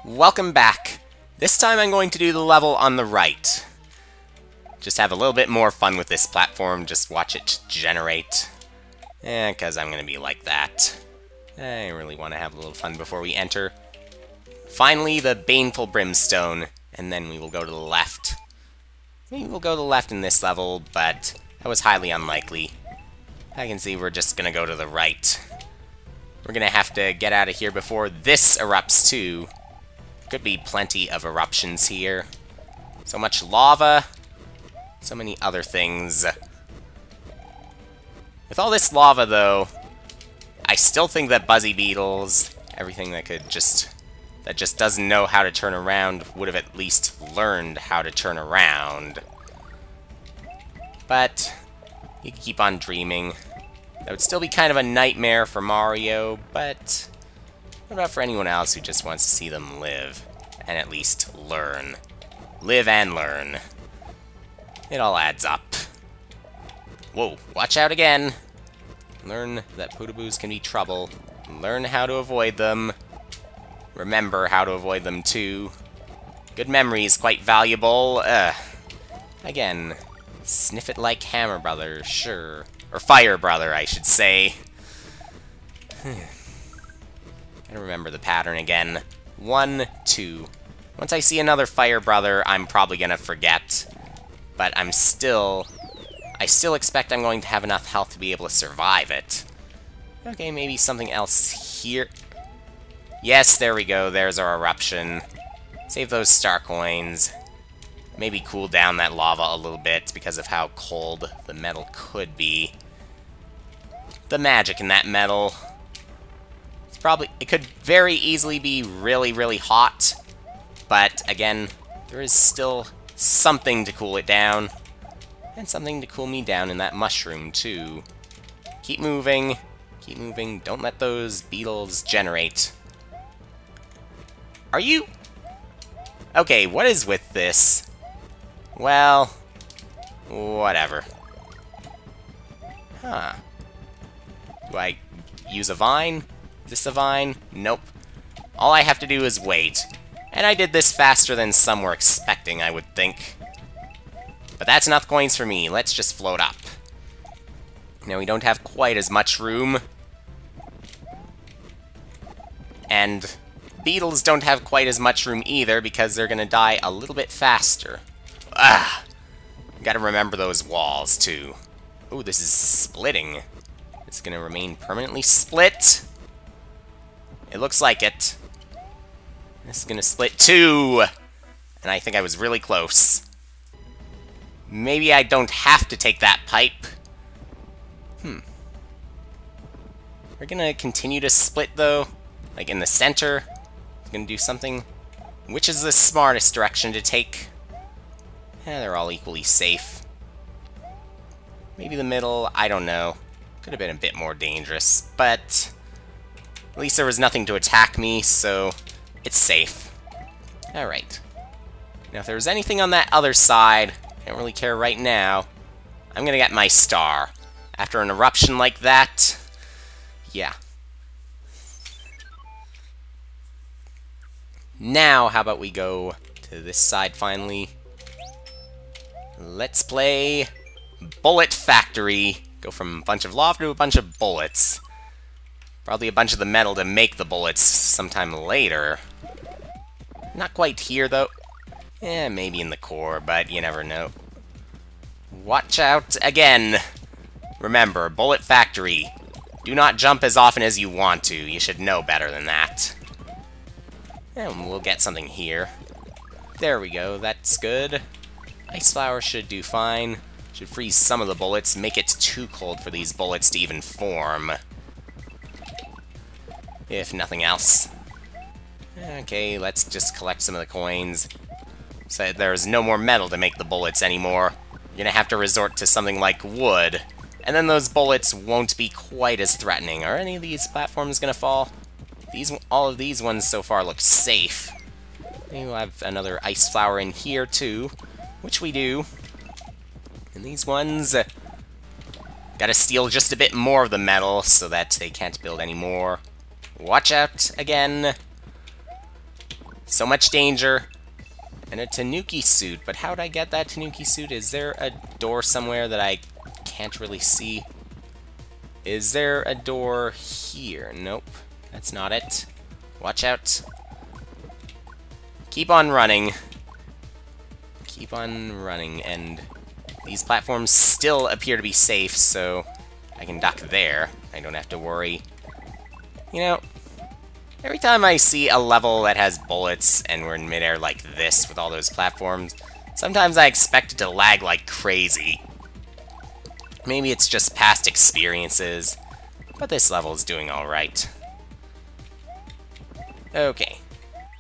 Welcome back. This time I'm going to do the level on the right. Just have a little bit more fun with this platform, just watch it generate. Because I'm going to be like that. I really want to have a little fun before we enter. Finally, the Baneful Brimstone, and then we will go to the left. Maybe we'll go to the left in this level, but that was highly unlikely. I can see we're just going to go to the right. We're going to have to get out of here before this erupts too. Could be plenty of eruptions here. So much lava. So many other things. With all this lava, though, I still think that Buzzy Beetles, everything that just doesn't know how to turn around, would have at least learned how to turn around. But you can keep on dreaming. That would still be kind of a nightmare for Mario, but what about for anyone else who just wants to see them live and at least learn? Live and learn. It all adds up. Whoa, watch out again. Learn that Pootaboos can be trouble. Learn how to avoid them. Remember how to avoid them too. Good memory is quite valuable. Again, sniff it like Hammer Brother, sure. Or Fire Brother, I should say. Gotta remember the pattern again. 1, 2. Once I see another Fire Brother, I'm probably gonna forget. But I still expect I'm going to have enough health to be able to survive it. Okay, maybe something else here. Yes, there we go. There's our eruption. Save those star coins. Maybe cool down that lava a little bit because of how cold the metal could be. The magic in that metal. It could very easily be really, really hot. But again, there is still something to cool it down. And something to cool me down in that mushroom, too. Keep moving. Keep moving. Don't let those beetles generate. Are you... Okay, what is with this? Well... whatever. Huh. Do I use a vine? Is this a vine? Nope. All I have to do is wait. And I did this faster than some were expecting, I would think. But that's enough coins for me. Let's just float up. Now, we don't have quite as much room. And beetles don't have quite as much room either because they're gonna die a little bit faster. Ah! Gotta remember those walls, too. Ooh, this is splitting. It's gonna remain permanently split. It looks like it. This is gonna split too! And I think I was really close. Maybe I don't have to take that pipe. We're gonna continue to split, though. Like, in the center. We're gonna do something. Which is the smartest direction to take? They're all equally safe. Maybe the middle, I don't know. Could have been a bit more dangerous, but at least there was nothing to attack me, so it's safe. Alright. Now, if there was anything on that other side, I don't really care right now. I'm gonna get my star. After an eruption like that, yeah. Now, how about we go to this side finally? Let's play Bullet Factory. Go from a bunch of lava to a bunch of bullets. Probably a bunch of the metal to make the bullets sometime later. Not quite here, though. Maybe in the core, but you never know. Watch out again! Remember, Bullet Factory. Do not jump as often as you want to. You should know better than that. And we'll get something here. There we go, that's good. Ice Flower should do fine. Should freeze some of the bullets, make it too cold for these bullets to even form. If nothing else. Okay, let's just collect some of the coins. So there's no more metal to make the bullets anymore. You're gonna have to resort to something like wood. And then those bullets won't be quite as threatening. Are any of these platforms gonna fall? All of these ones so far look safe. Maybe we'll have another ice flower in here too, which we do. And these ones, gotta steal just a bit more of the metal so that they can't build any more. Watch out again. So much danger. And a Tanuki suit, but how'd I get that Tanuki suit? Is there a door somewhere that I can't really see? Is there a door here? Nope, that's not it. Watch out. Keep on running. Keep on running, and these platforms still appear to be safe, so I can duck there. I don't have to worry. You know, every time I see a level that has bullets and we're in midair like this with all those platforms, sometimes I expect it to lag like crazy. Maybe it's just past experiences, but this level is doing alright. Okay,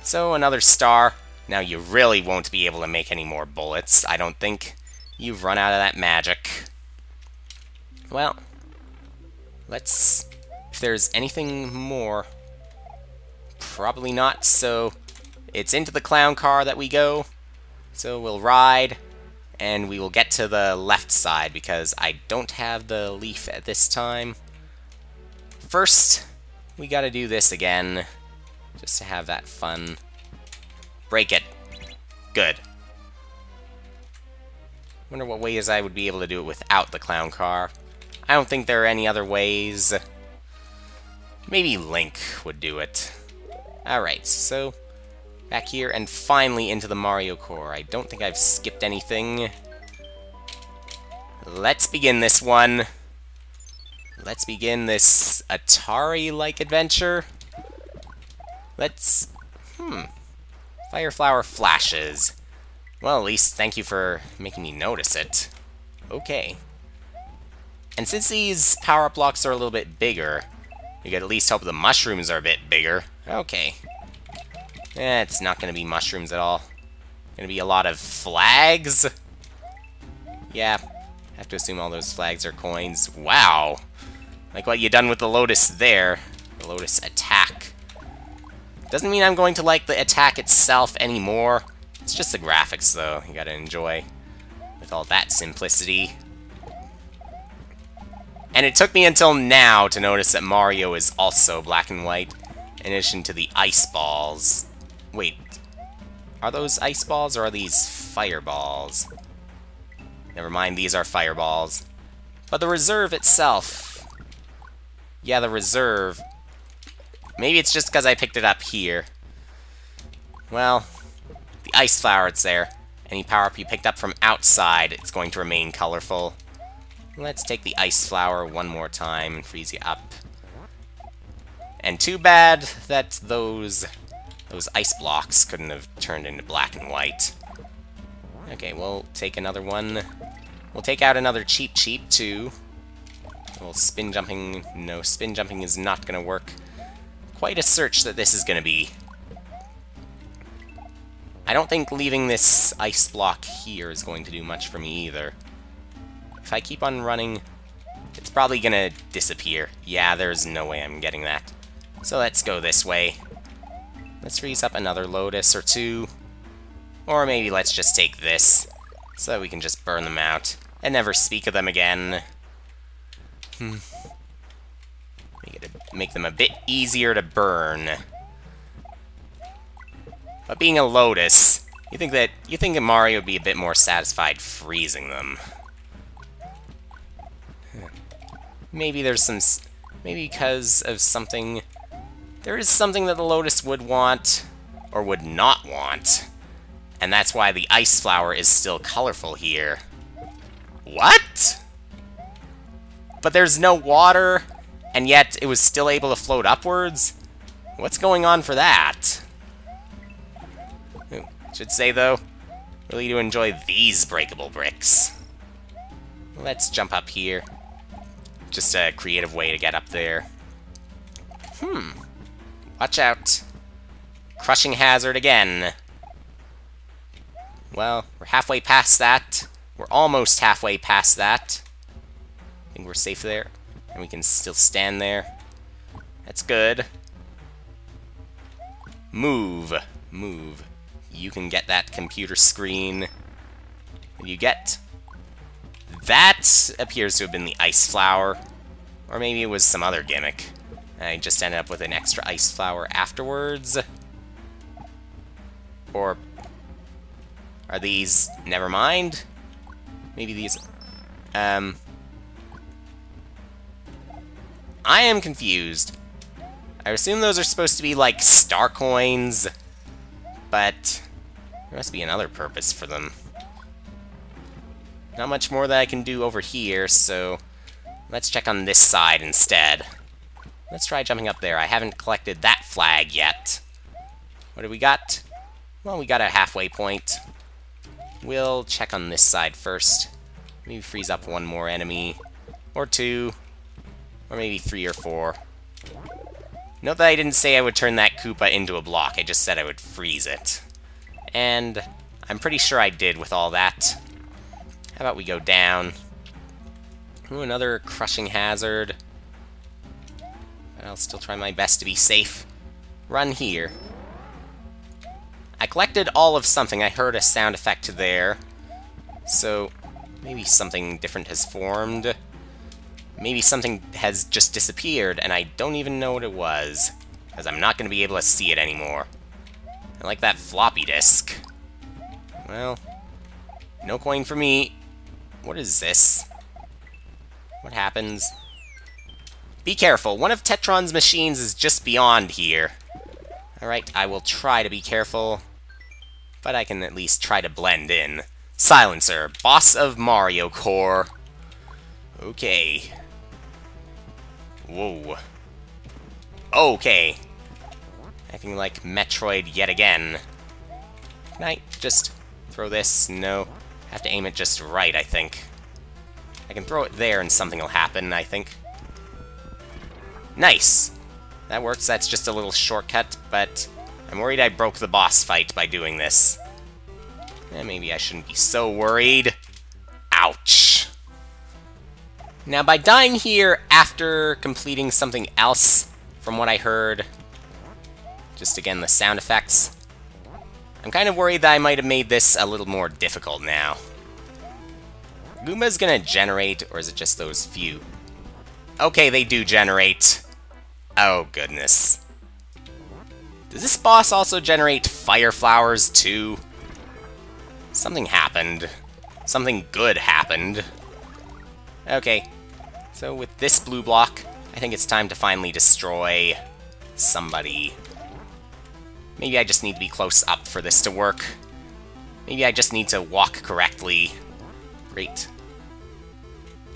so another star. Now you really won't be able to make any more bullets, I don't think. You've run out of that magic. Well, let's... if there's anything more... Probably not, so it's into the clown car that we go. So we'll ride, and we will get to the left side, because I don't have the leaf at this time. First, we gotta do this again, just to have that fun. Break it. Good. Wonder what ways I would be able to do it without the clown car. I don't think there are any other ways. Maybe Link would do it. Alright, so back here and finally into the Mario core. I don't think I've skipped anything. Let's begin this one. Let's begin this Atari-like adventure. Let's... Fire flower flashes. Well, at least thank you for making me notice it. Okay. And since these power-up blocks are a little bit bigger, you could at least hope the mushrooms are a bit bigger. Okay. It's not going to be mushrooms at all. Going to be a lot of flags. Yeah, have to assume all those flags are coins. Wow. Like what you done with the Lotus there. The Lotus attack. Doesn't mean I'm going to like the attack itself anymore. It's just the graphics, though, you gotta enjoy. With all that simplicity. And it took me until now to notice that Mario is also black and white, in addition to the ice balls. Wait, are those ice balls or are these fireballs? Never mind, these are fireballs. But the reserve itself... yeah, the reserve... maybe it's just because I picked it up here. Well, the ice flower, it's there. Any power-up you picked up from outside, it's going to remain colorful. Let's take the ice flower one more time and freeze you up. And too bad that those ice blocks couldn't have turned into black and white. Okay, we'll take another one. We'll take out another Cheep Cheep, too. Well, spin jumping... no, spin jumping is not going to work. Quite a search that this is going to be. I don't think leaving this ice block here is going to do much for me either. If I keep on running, it's probably going to disappear. Yeah, there's no way I'm getting that. So let's go this way. Let's freeze up another Lotus or two. Or maybe let's just take this, so that we can just burn them out and never speak of them again. Make them a bit easier to burn. But being a Lotus, you think that Mario would be a bit more satisfied freezing them. Maybe there's some... maybe because of something... there is something that the Lotus would want, or would not want. And that's why the ice flower is still colorful here. What? But there's no water, and yet it was still able to float upwards? What's going on for that? Should say, though, really do enjoy these breakable bricks. Let's jump up here. Just a creative way to get up there. Watch out. Crushing hazard again. Well, we're halfway past that. We're almost halfway past that. I think we're safe there. And we can still stand there. That's good. Move. Move. You can get that computer screen. You get... that appears to have been the ice flower. Or maybe it was some other gimmick. I just ended up with an extra ice flower afterwards. Or are these... Never mind. Maybe these... I am confused. I assume those are supposed to be, like, star coins, but there must be another purpose for them. Not much more that I can do over here, so let's check on this side instead. Let's try jumping up there. I haven't collected that flag yet. What do we got? Well, we got a halfway point. We'll check on this side first. Maybe freeze up one more enemy, or two, or maybe 3 or 4. Note that I didn't say I would turn that Koopa into a block, I just said I would freeze it. And I'm pretty sure I did with all that. How about we go down? Ooh, another crushing hazard. I'll still try my best to be safe. Run here. I collected all of something. I heard a sound effect there. So, maybe something different has formed. Maybe something has just disappeared, and I don't even know what it was. Because I'm not going to be able to see it anymore. I like that floppy disk. Well, no coin for me. What is this? What happens? Be careful. One of Tetron's machines is just beyond here. Alright, I will try to be careful. But I can at least try to blend in. Silencer, boss of Mario Core. Okay. Whoa. Okay. Acting like Metroid yet again. Can I just throw this? No. I have to aim it just right, I think. I can throw it there and something will happen, I think. Nice! That works, that's just a little shortcut, but I'm worried I broke the boss fight by doing this. Maybe I shouldn't be so worried. Ouch! Now, by dying here after completing something else, from what I heard, just again the sound effects, I'm kind of worried that I might have made this a little more difficult now. Goomba's gonna generate, or is it just those few? Okay, they do generate. Oh, goodness. Does this boss also generate fire flowers, too? Something happened. Something good happened. Okay, so with this blue block, I think it's time to finally destroy somebody. Maybe I just need to be close up for this to work. Maybe I just need to walk correctly. Great.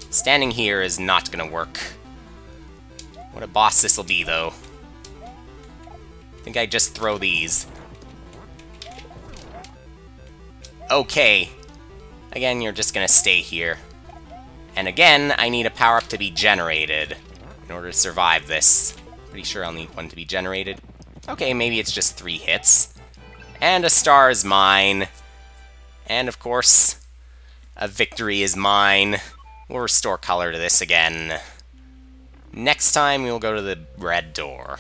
Standing here is not gonna work. What a boss this'll be, though. I think I just throw these. Okay. Again, you're just gonna stay here. And again, I need a power-up to be generated in order to survive this. Pretty sure I'll need one to be generated. Okay, maybe it's just 3 hits. And a star is mine. And, of course, a victory is mine. We'll restore color to this again. Next time, we'll go to the red door.